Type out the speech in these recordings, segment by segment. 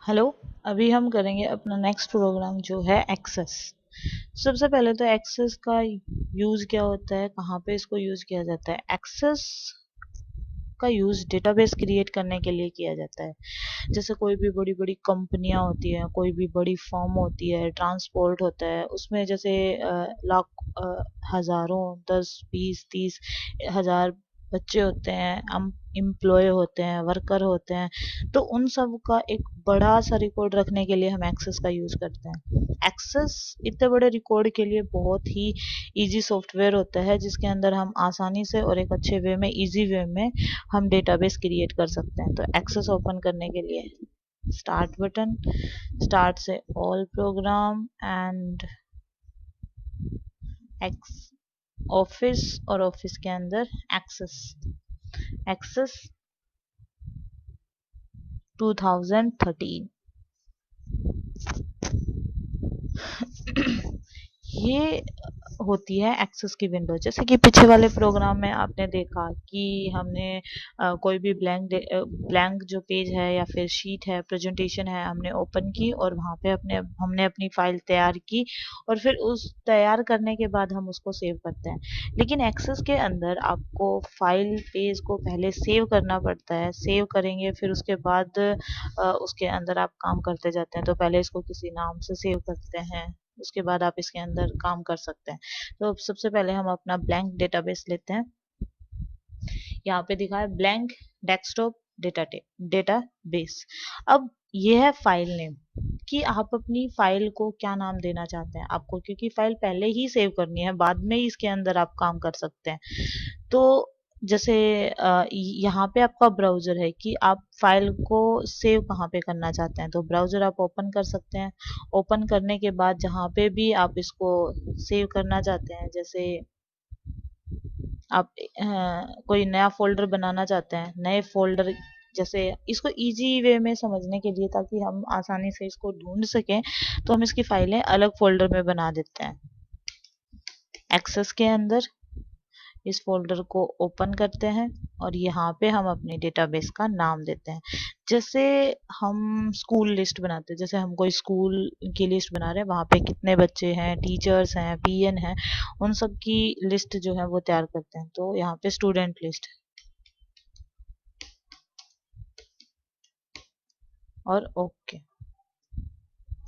Hello. अभी हम करेंगे अपना नेक्स्ट प्रोग्राम जो है एक्सेस। सबसे पहले तो एक्सेस का यूज़ क्या होता है, कहाँ पे इसको यूज़ किया जाता है। एक्सेस का यूज़ डेटाबेस क्रिएट करने के लिए किया जाता है। जैसे कोई भी बड़ी बड़ी कंपनियां होती हैं, कोई भी बड़ी फर्म होती है, ट्रांसपोर्ट होता है, उसमें जैसे लाख हजारों 10 20 30 हजार बच्चे होते हैं, हम एम्प्लॉय होते हैं, वर्कर होते हैं। तो उन सब का एक बड़ा सा रिकॉर्ड रखने के लिए हम एक्सेस का यूज करते हैं। एक्सेस इतने बड़े रिकॉर्ड के लिए बहुत ही इजी सॉफ्टवेयर होता है, जिसके अंदर हम आसानी से और एक अच्छे वे में, इजी वे में हम डेटाबेस क्रिएट कर सकते हैं। तो एक्सेस ओपन करने के लिए स्टार्ट बटन, स्टार्ट से all programme and x office, और ऑफिस के अंदर एक्सेस, एक्सेस 2013। ये होती है एक्सेस की विंडो। जैसे कि पीछे वाले प्रोग्राम में आपने देखा कि हमने कोई भी ब्लैंक जो पेज है या फिर शीट है, प्रेजेंटेशन है, हमने ओपन की और वहाँ पे हमने अपनी फाइल तैयार की, और फिर उस तैयार करने के बाद हम उसको सेव करते हैं। लेकिन एक्सेस के अंदर आपको फाइल पेज को पहले सेव करना पड़ता है। सेव करेंगे, फिर उसके बाद उसके अंदर आप काम करते जाते हैं। तो पहले इसको किसी नाम से सेव करते हैं, उसके बाद आप इसके अंदर काम कर सकते हैं। तो सबसे पहले हम अपना ब्लैंक डेटाबेस लेते हैं। यहाँ पे दिखा है ब्लैंक डेस्कटॉप डेटाबेस। अब ये है फाइल नेम, कि आप अपनी फाइल को क्या नाम देना चाहते हैं। आपको क्योंकि फाइल पहले ही सेव करनी है, बाद में ही इसके अंदर आप काम कर सकते हैं। तो जैसे यहाँ पे आपका ब्राउजर है कि आप फाइल को सेव कहाँ पे करना चाहते हैं। तो ब्राउजर आप ओपन कर सकते हैं। ओपन करने के बाद जहाँ पे भी आप इसको सेव करना चाहते हैं, जैसे आप कोई नया फ़ोल्डर बनाना चाहते हैं, नए फ़ोल्डर, जैसे इसको ईज़ी वे में समझने के लिए, ताकि हम आसानी से इसको ढूँढ सकें, तो हम इसकी फ़ाइलें अलग फ़ोल्डर में बना देते हैं। एक्सेस के अंदर इस फ़ोल्डर को ओपन करते हैं और यहाँ पे हम अपने डेटाबेस का नाम देते हैं। जैसे हम स्कूल लिस्ट बनाते हैं, जैसे हम कोई स्कूल की लिस्ट बना रहे हैं, वहाँ पे कितने बच्चे हैं, टीचर्स हैं, पीएन हैं, उन सब की लिस्ट जो है वो तैयार करते हैं। तो यहाँ पे स्टूडेंट लिस्ट और ओके।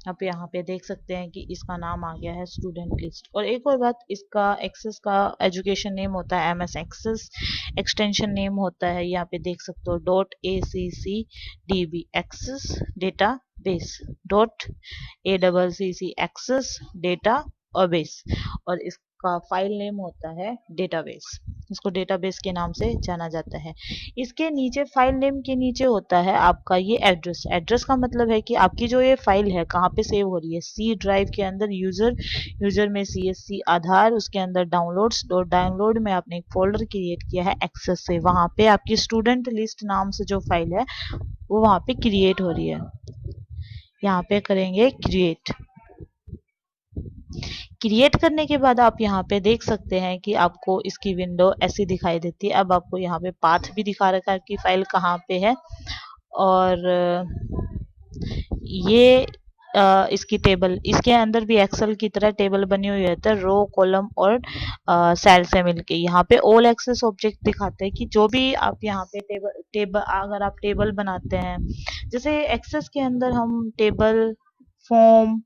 आप यहाँ पे देख सकते हैं कि इसका नाम आ गया है स्टूडेंट लिस्ट। और एक और बात, इसका एक्सेस का एजुकेशन नेम होता है एमएस एक्सेस। एक्सटेंशन नेम होता है, यहाँ पे देख सकते हो .accdb access database, .acc access data और बेस। और इसका फाइल नेम होता है डेटाबेस। इसको डेटाबेस के नाम से जाना जाता है। इसके नीचे, फाइल नेम के नीचे होता है आपका ये एड्रेस। एड्रेस का मतलब है कि आपकी जो ये फाइल है कहाँ पे सेव हो रही है। सी ड्राइव के अंदर यूजर में CSC आधार, उसके अंदर डाउनलोड्स, डाउनलोड में आपने एक फोल्डर क्रिएट किया है एक्सेस से, वहां पे आपकी स्टूडेंट लिस्ट नाम से जो फाइल है वो वहां पे क्रिएट हो रही है। यहाँ पे करेंगे क्रिएट। क्रिएट करने के बाद आप यहाँ पे देख सकते हैं कि आपको इसकी विंडो ऐसी दिखाई देती है। अब आपको यहाँ पे पाथ भी दिखा रखा है कि फाइल कहाँ पे है। और ये इसकी टेबल, इसके अंदर भी एक्सेल की तरह टेबल बनी हुई रहती है, रो, कॉलम और सेल से मिलके। यहाँ पे ऑल एक्सेस ऑब्जेक्ट दिखाते हैं कि जो भी आप यहाँ पे टेबल अगर आप टेबल बनाते हैं, जैसे एक्सेस के अंदर हम table, form,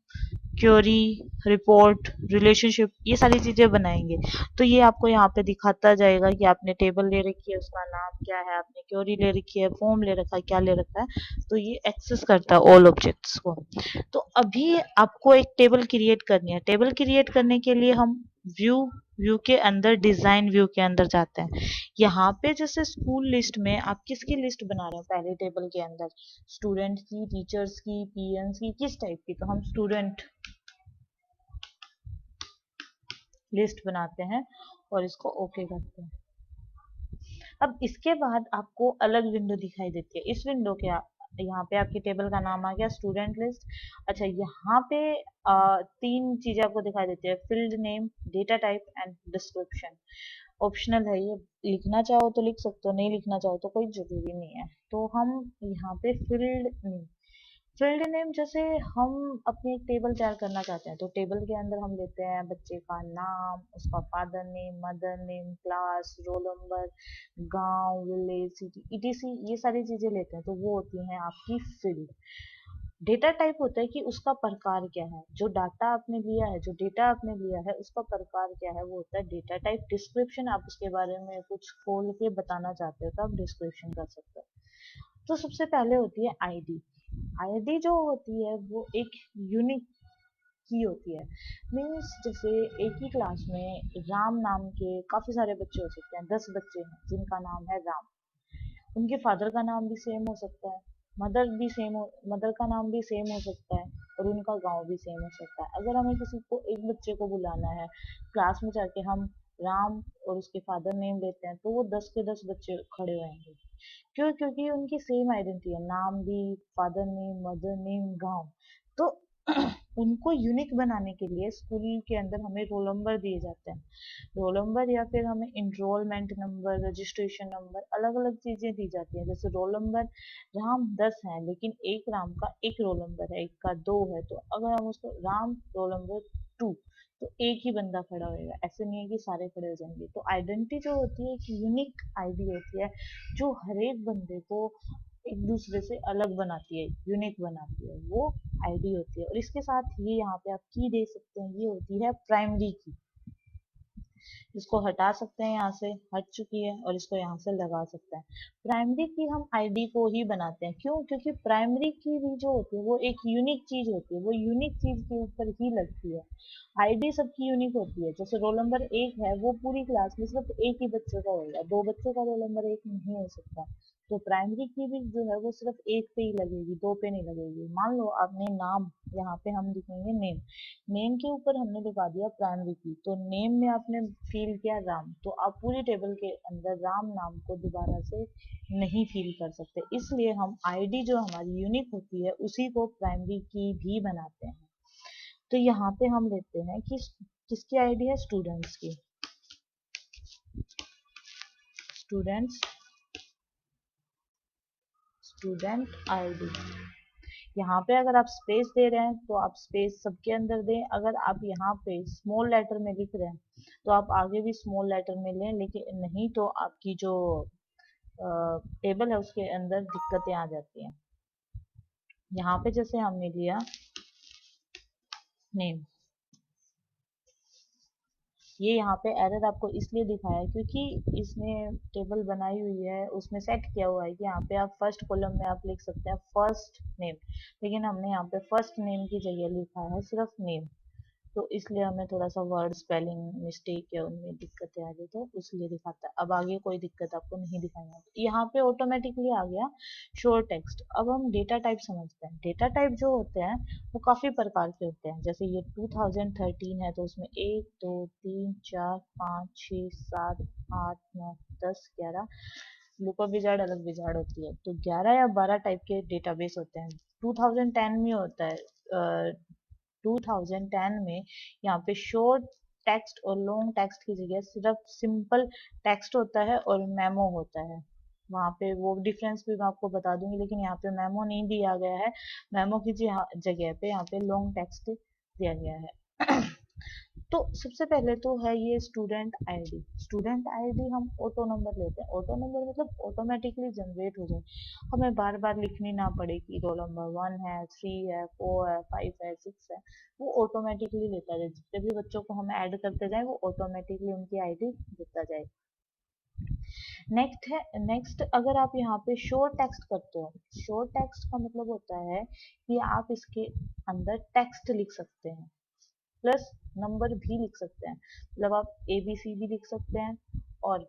query, report, relationship, ये सारी चीजें बनाएंगे। तो ये आपको यहाँ पे दिखाता जाएगा कि आपने टेबल ले रखी है, उसका नाम क्या है, आपने क्वेरी ले रखी है, फॉर्म ले रखा है, क्या ले रखा है। तो ये एक्सेस करता है ऑल ऑब्जेक्ट्स को। तो अभी आपको एक टेबल क्रिएट करनी है। टेबल क्रिएट करने के लिए हम व्यू व्यू के अंदर, डिजाइन व्यू के अंदर जाते हैं। यहाँ पे जैसे स्कूल लिस्ट में आप किसकी लिस्ट बना रहे हो, पहले टेबल के अंदर स्टूडेंट की, टीचर्स की, पीएन्स की, किस टाइप की। तो हम स्टूडेंट लिस्ट बनाते हैं और इसको ओके करते हैं। अब इसके बाद आपको अलग विंडो दिखाई देती है। इस विंडो के यहाँ पे आपकी टेबल का नाम आ गया स्टूडेंट लिस्ट। अच्छा, यहाँ पे तीन चीजें आपको दिखाई देती है, field name, data type and description. Optional है ये, लिखना चाहो तो लिख सकते हो, नहीं लिखना चाहो तो कोई जरूरी नहीं है। तो हम यहाँ पे फील्ड नेम, फील्ड नेम जैसे हम अपनी एक टेबल तैयार करना चाहते हैं तो टेबल के अंदर हम लेते हैं बच्चे का नाम, उसका father name, mother name, class, roll number, गांव, विलेज, सिटी, ईटीसी, ये सारी चीजें लेते हैं तो वो होती हैं आपकी फील्ड। डेटा टाइप होता है कि उसका प्रकार क्या है, जो डाटा आपने लिया है, जो डेटा आपने लिया है उसका प्रकार क्या है, वो होता है डेटा टाइप। डिस्क्रिप्शन, आप उसके बारे में कुछ खोल के बताना चाहते हो तो आप डिस्क्रिप्शन कर सकते हो। तो सबसे पहले होती है आईडी। आईडी जो होती है वो एक यूनिक की होती है। मीन्स जैसे एक ही क्लास में राम नाम के काफी सारे बच्चे हो सकते हैं, 10 बच्चे हैं जिनका नाम है राम। उनके फादर का नाम भी सेम हो सकता है, मदर का नाम भी सेम हो सकता है, और उनका गांव भी सेम हो सकता है। अगर हमें किसी को एक बच्चे को बुलाना है क्लास में जाके, हम राम और उसके फादर नेम लेते हैं तो वो 10 के 10 बच्चे खड़े होंगे। क्यों? क्योंकि उनकी सेम आइडेंटिटी है, नाम भी, फादर नेम, मदर नेम, गांव। तो उनको यूनिक बनाने के लिए स्कूल के अंदर हमें रोल नंबर दिए जाते हैं। रोल नंबर या फिर हमें इनरोलमेंट नंबर, रजिस्ट्रेशन नंबर, अलग अलग चीजें दी जाती हैं। जैसे रोल नंबर, राम 10 है लेकिन एक राम का एक रोल नंबर है, एक का 2 है, तो अगर हम उसको राम रोल नंबर 2, तो एक ही बंदा खड़ा होएगा, ऐसे नहीं है कि सारे खड़े हो जाएंगे। तो आइडेंटिटी जो होती है एक यूनिक आईडी होती है, जो हर एक बंदे को एक दूसरे से अलग बनाती है, यूनिक बनाती है, वो आईडी होती है। और इसके साथ ये यहाँ पे आप की दे सकते हैं, ये होती है प्राइमरी की। इसको हटा सकते हैं, यहाँ से हट चुकी है, और इसको यहाँ से लगा सकते हैं। प्राइमरी की हम आईडी को ही बनाते हैं, क्यों? क्योंकि प्राइमरी की भी जो होती है वो एक यूनिक चीज होती है, वो यूनिक चीज के ऊपर ही लगती है। आईडी सबकी यूनिक होती है। जैसे रोल नंबर 1 है, वो पूरी क्लास में सिर्फ एक ही बच्चे का होगा, 2 बच्चों का रोल नंबर 1 नहीं हो सकता। तो प्राइमरी की भी जो है वो सिर्फ एक पे ही लगेगी, 2 पे नहीं लगेगी। मान लो आपने नाम, यहाँ पे हम लिखेंगे नेम, नेम के ऊपर हमने लगा दिया प्राइमरी की, तो नेम में आपने फील किया राम, तो आप पूरी टेबल के अंदर राम नाम को दोबारा से नहीं फील कर सकते। इसलिए हम आईडी जो हमारी यूनिक होती है उसी को प्राइमरी की भी बनाते हैं। तो यहाँ पे हम लेते हैं कि किसकी आईडी है, स्टूडेंट्स की। Students, student ID. यहाँ पे अगर आप स्पेस दे रहे हैं तो आप स्पेस सबके अंदर दें। अगर आप यहाँ पे स्मॉल लेटर में लिख रहे हैं तो आप आगे भी स्मॉल लेटर में लें, लेकिन नहीं तो आपकी जो टेबल है उसके अंदर दिक्कतें आ जाती हैं। यहाँ पे जैसे हमने लिया नेम, ये यहाँ पे एरर आपको इसलिए दिखाया है क्योंकि इसने टेबल बनाई हुई है, उसमें सेट किया हुआ है कि यहाँ पे आप फर्स्ट कॉलम में आप लिख सकते हैं फर्स्ट नेम, लेकिन हमने यहाँ पे फर्स्ट नेम की जगह लिखा है सिर्फ नेम। तो इसलिए हमें थोड़ा सा वर्ड स्पेलिंग मिस्टेक या उनमें दिक्कतें आ गई, तो इसलिए दिखाता है। अब आगे कोई दिक्कत आपको नहीं दिखाएगा। यहाँ पे ऑटोमेटिकली आ गया शोर टेक्स्ट। अब हम डेटा टाइप समझते हैं। डेटा टाइप जो होते हैं वो काफी प्रकार के होते हैं। जैसे ये 2013 है तो उसमें 1 2 3 4 5 6 7 8 9 10 11 लुकअप विजार्ड अलग विजार्ड होती है, तो 11 या 12 टाइप के डेटाबेस होते हैं। 2010 में होता है, 2010 में यहाँ पे शॉर्ट टेक्स्ट और लॉन्ग टेक्स्ट की जगह सिर्फ सिंपल टेक्स्ट होता है और मेमो होता है। वहाँ पे वो डिफरेंस भी मैं आपको बता दूंगी, लेकिन यहाँ पे मेमो नहीं दिया गया है। मेमो की जगह पे यहाँ पे लॉन्ग टेक्स्ट दिया गया है। तो सबसे पहले तो है ये स्टूडेंट आईडी। स्टूडेंट आईडी हम ऑटो नंबर लेते हैं। ऑटो नंबर मतलब ऑटोमेटिकली जनरेट हो जाए, हमें बार बार लिखनी ना पड़े कि रोल नंबर 1 है, 3 है, 4 है, 5 है, 6 है। वो ऑटोमेटिकली लेता जाए, जितने भी बच्चों को हम ऐड करते जाए वो ऑटोमेटिकली उनकी आईडी देता जाए। नेक्स्ट अगर आप यहाँ पे शो टेक्स्ट करते हो, शो टेक्स्ट का मतलब होता है कि आप इसके अंदर टेक्स्ट लिख सकते हैं प्लस नंबर भी लिख सकते हैं। मतलब आप ABC भी लिख सकते हैं और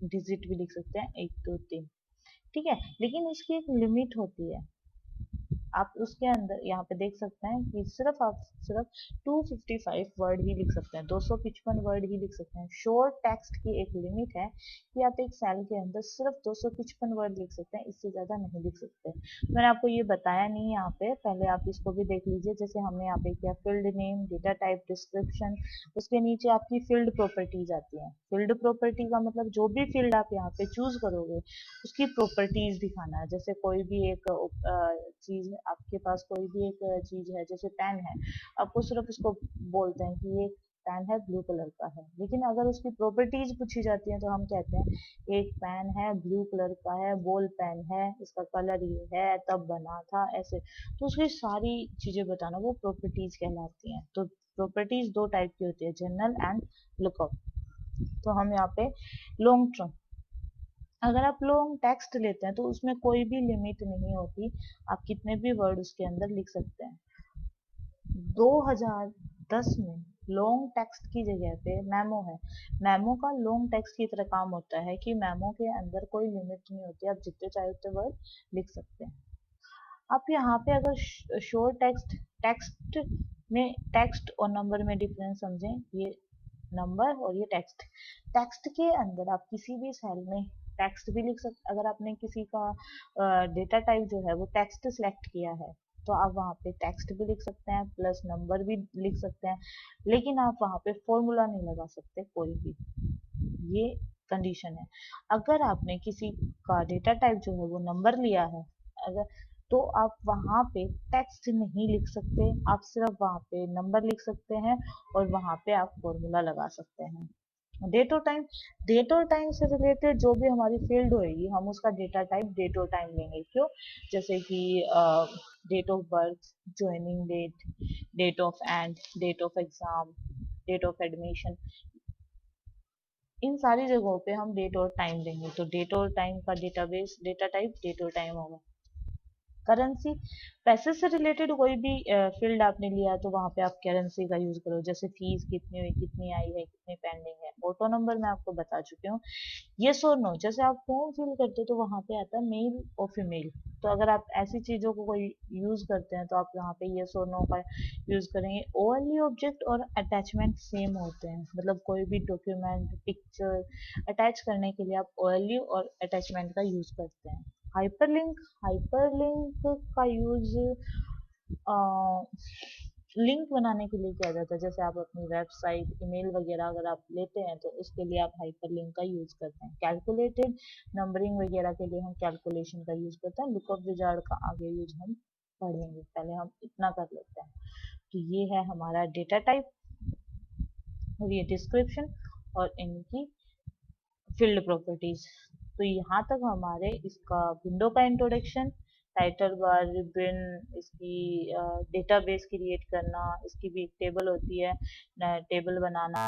डिजिट भी लिख सकते हैं, 1 2 3। ठीक है, लेकिन उसकी एक लिमिट होती है। आप उसके अंदर यहाँ पे देख सकते हैं कि सिर्फ 255 वर्ड ही लिख सकते हैं, 255 वर्ड ही लिख सकते हैं। शॉर्ट टेक्स्ट की एक लिमिट है कि आप एक सेल के अंदर सिर्फ 255 वर्ड लिख सकते हैं, इससे ज्यादा नहीं लिख सकते। मैंने आपको ये बताया नहीं यहाँ पे, पहले आप इसको भी देख लीजिए। जैसे हमने यहाँ पे किया field name, data type, description, उसके नीचे आपकी फील्ड प्रॉपर्टीज आती है। फील्ड प्रॉपर्टी का मतलब जो भी फील्ड आप यहाँ पे चूज करोगे उसकी प्रॉपर्टीज दिखाना है। जैसे कोई भी एक चीज आपके पास कोई भी एक चीज है, जैसे पेन है, आपको सिर्फ उसको बोलते हैं कि ये पेन है, ब्लू कलर का है, लेकिन अगर उसकी प्रॉपर्टीज पूछी जाती हैं तो हम कहते हैं एक पेन है, ब्लू कलर का है, बॉल पेन है, इसका कलर ये है, तब बना था, ऐसे। तो उसकी सारी चीजें बताना वो प्रॉपर्टीज कहलाती हैं। तो प्रॉपर्टीज दो टाइप की होती है, जनरल एंड लुकअप। तो हम यहाँ पे लॉन्ग टर्म, अगर आप लॉन्ग टेक्स्ट लेते हैं तो उसमें कोई भी लिमिट नहीं होती, आप कितने भी वर्ड उसके अंदर लिख सकते हैं। 2010 में लॉन्ग टेक्स्ट की जगह पे मेमो है। मेमो का लॉन्ग टेक्स्ट की तरह काम होता है कि मेमो के अंदर कोई लिमिट नहीं होती, आप जितने चाहे उतने वर्ड लिख सकते हैं। आप यहाँ पे अगर शोर टेक्स्ट, टेक्स्ट में टेक्स्ट और नंबर में डिफरेंस समझें, ये नंबर और ये टेक्स्ट। टेक्स्ट के अंदर आप किसी भी सेल में टेक्स्ट भी लिख सकते, अगर आपने किसी का डेटा टाइप जो है वो टेक्स्ट सिलेक्ट किया है तो आप वहाँ पे टेक्स्ट भी लिख सकते हैं प्लस नंबर भी लिख सकते हैं, लेकिन आप वहाँ पे फॉर्मूला नहीं लगा सकते कोई भी, ये कंडीशन है। अगर आपने किसी का डेटा टाइप जो है वो नंबर लिया है, अगर, तो आप वहाँ पे टेक्स्ट नहीं लिख सकते, आप सिर्फ वहाँ पे नंबर लिख सकते हैं और वहाँ पे आप फॉर्मूला लगा सकते हैं। डेट और टाइम, डेट और टाइम से रिलेटेड जो भी हमारी फील्ड होएगी हम उसका डेटा टाइप डेट और टाइम लेंगे। क्यों? जैसे कि date of birth, joining date, date of end, date of exam, date of admission, इन सारी जगहों पे हम डेट और टाइम देंगे। तो डेट और टाइम का डेटाबेस, डेटा टाइप डेट और टाइम होगा। करेंसी, पैसे से रिलेटेड कोई भी फील्ड आपने लिया है तो वहां पे आप करेंसी का यूज करो, जैसे फीस कितनी हुई, कितनी आई है, कितनी पेंडिंग है। ऑटो नंबर मैं आपको बता चुकी हूँ। यस और नो, जैसे आप फॉर्म फिल करते हो तो वहां पे आता है मेल और फीमेल, तो अगर आप ऐसी चीजों को कोई यूज करते हैं तो आप यहाँ पे यस और नो का यूज करेंगे। ओनली ऑब्जेक्ट और अटैचमेंट सेम होते हैं, मतलब कोई भी डॉक्यूमेंट, पिक्चर अटैच करने के लिए आप ओनली और अटैचमेंट का यूज करते हैं। हाइपरलिंक, हाइपरलिंक का यूज लिंक बनाने के लिए किया जाता है, जैसे आप अपनी वेबसाइट, ईमेल वगैरह अगर आप लेते हैं तो उसके लिए आप हाइपरलिंक का यूज करते हैं। कैलकुलेटेड नंबरिंग वगैरह के लिए हम कैलकुलेशन का यूज करते हैं। लुकअप विजार्ड का आगे यूज हम पढ़ेंगे, पहले हम इतना कर लेते हैं। तो ये है हमारा डेटा टाइप और ये डिस्क्रिप्शन और इनकी फील्ड प्रॉपर्टीज। तो यहाँ तक हमारे इसका विंडो का इंट्रोडक्शन, टाइटल बार, रिबन, इसकी डेटाबेस क्रिएट करना, इसकी भी एक टेबल होती है, टेबल बनाना।